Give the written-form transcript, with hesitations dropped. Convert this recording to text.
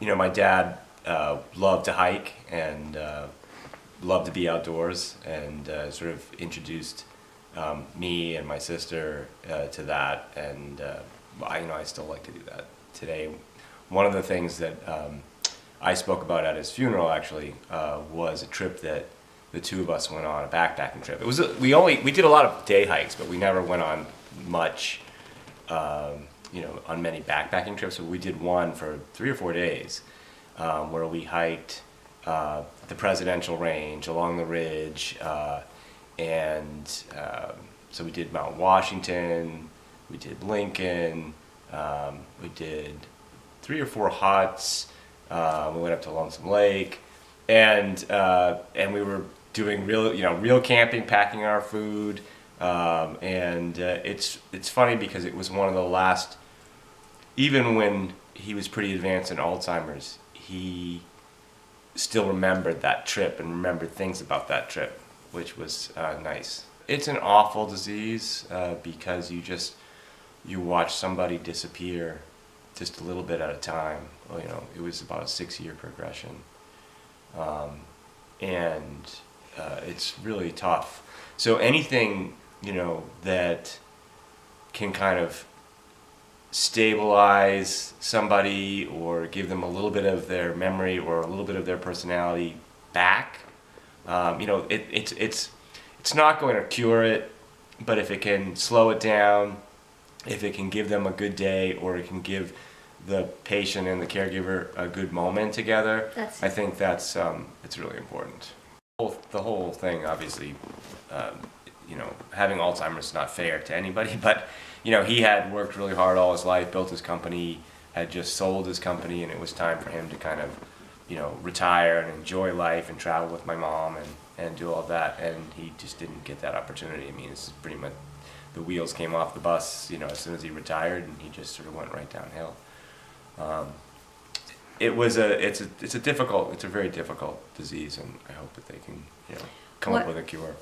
My dad loved to hike and loved to be outdoors, and sort of introduced me and my sister to that, and I still like to do that today. One of the things that I spoke about at his funeral actually was a trip that the two of us went on, a backpacking trip. It was we did a lot of day hikes, but we never went on much, on many backpacking trips. So we did one for 3 or 4 days, where we hiked the Presidential Range along the ridge, and so we did Mount Washington, we did Lincoln, we did 3 or 4 huts. We went up to Lonesome Lake, and we were doing real camping, packing our food, and it's funny because it was one of the last. Even when he was pretty advanced in Alzheimer's, he still remembered that trip and remembered things about that trip, which was nice. It's an awful disease because you watch somebody disappear just a little bit at a time. It was about a 6-year progression, and it's really tough. So anything that can kind of stabilize somebody or give them a little bit of their memory or a little bit of their personality back, it's not going to cure it, but if it can slow it down, if it can give them a good day, or it can give the patient and the caregiver a good moment together, I think that's it's really important. The whole thing, obviously, having Alzheimer's is not fair to anybody, but he had worked really hard all his life, built his company, had just sold his company, and it was time for him to kind of retire and enjoy life and travel with my mom and do all that, and he just didn't get that opportunity. I mean, it's pretty much the wheels came off the bus as soon as he retired, and he just sort of went right downhill. It's a very difficult disease, and I hope that they can come up with a cure.